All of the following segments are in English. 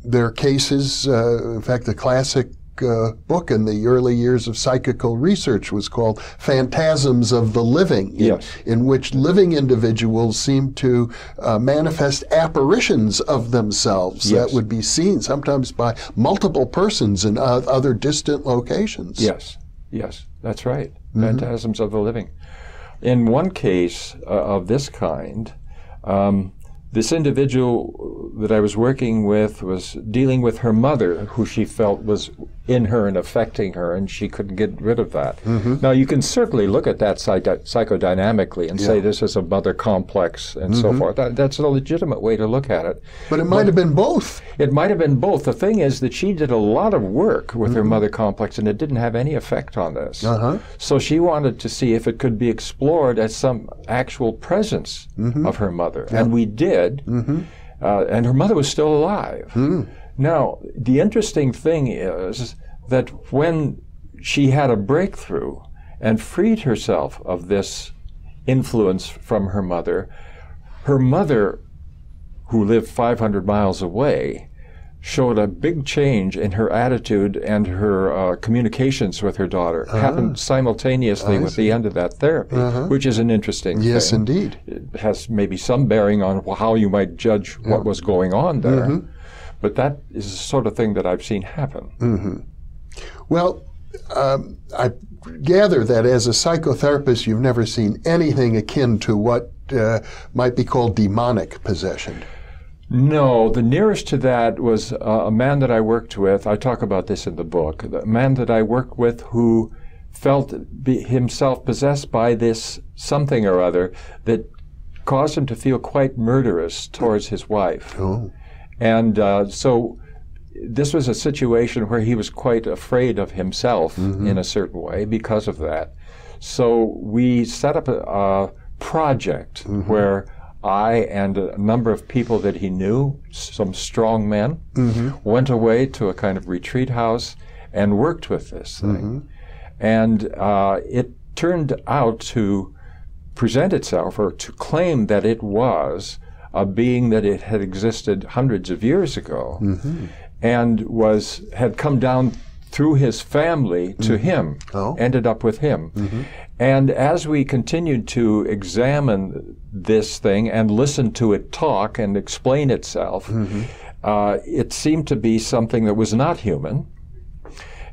there are cases, in fact, the classic book in the early years of psychical research was called Phantasms of the Living, in which living individuals seem to manifest apparitions of themselves that would be seen sometimes by multiple persons in other distant locations. Yes, that's right. Phantasms of the living. In one case of this kind, this individual that I was working with was dealing with her mother, who she felt was in her and affecting her, and she couldn't get rid of that. Now, you can certainly look at that psychodynamically and say this is a mother complex and so forth. That's a legitimate way to look at it. But it might have been both. It might have been both. The thing is that she did a lot of work with her mother complex, and it didn't have any effect on this. So she wanted to see if it could be explored as some actual presence of her mother. And we did. And her mother was still alive. Now, the interesting thing is that when she had a breakthrough and freed herself of this influence from her mother, who lived 500 miles away, showed a big change in her attitude and her communications with her daughter. Happened simultaneously with the end of that therapy, which is an interesting thing. Yes, indeed. It has maybe some bearing on how you might judge what was going on there. But that is the sort of thing that I've seen happen. Well, I gather that as a psychotherapist, you've never seen anything akin to what might be called demonic possession. No, the nearest to that was a man that I worked with. I talk about this in the book. The man that I worked with who felt himself possessed by this something or other that caused him to feel quite murderous towards his wife. And so this was a situation where he was quite afraid of himself in a certain way because of that. So we set up a project where I and a number of people that he knew, some strong men, went away to a kind of retreat house and worked with this thing. And it turned out to present itself, or to claim that it was a being that it had existed hundreds of years ago, and had come down through his family to him, ended up with him. And as we continued to examine this thing and listen to it talk and explain itself, it seemed to be something that was not human.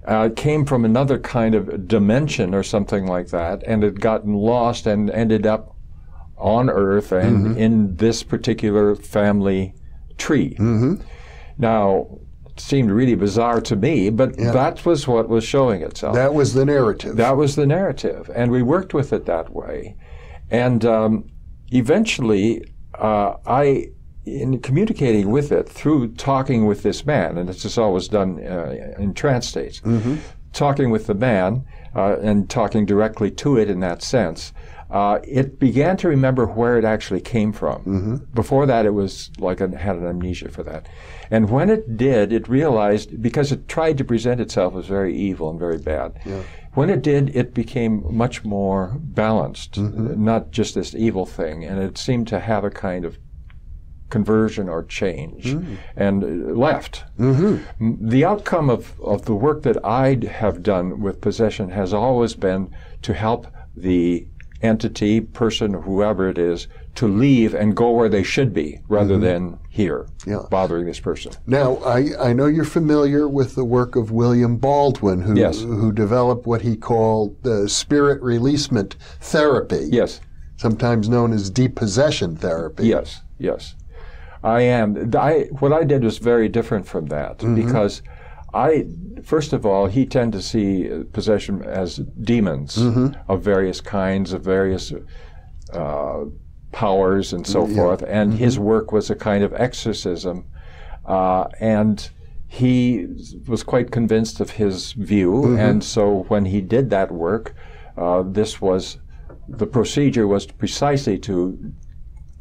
It came from another kind of dimension or something like that, and had gotten lost and ended up on Earth and in this particular family tree. Now, it seemed really bizarre to me, but that was what was showing itself. That was the narrative. That was the narrative, and we worked with it that way. And eventually, in communicating with it through talking with this man, and this is always done in trance states, talking with the man and talking directly to it in that sense, it began to remember where it actually came from. Before that, it was like it had an amnesia for that. And when it did, it realized, because it tried to present itself as very evil and very bad, when it did, it became much more balanced, not just this evil thing, and it seemed to have a kind of conversion or change, and left. The outcome of the work that I have done with possession has always been to help the entity, person, whoever it is, to leave and go where they should be, rather than here, bothering this person. Now, I know you're familiar with the work of William Baldwin, who developed what he called the spirit releasement therapy. Sometimes known as depossession therapy. I am. What I did was very different from that, because first of all, he tended to see possession as demons of various kinds, of various powers and so forth, and his work was a kind of exorcism, and he was quite convinced of his view, and so when he did that work, the procedure was precisely to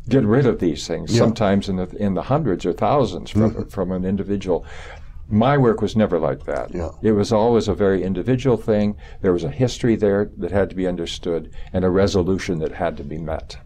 get rid of these things, sometimes in the hundreds or thousands from an individual. My work was never like that. It was always a very individual thing. There was a history there that had to be understood and a resolution that had to be met.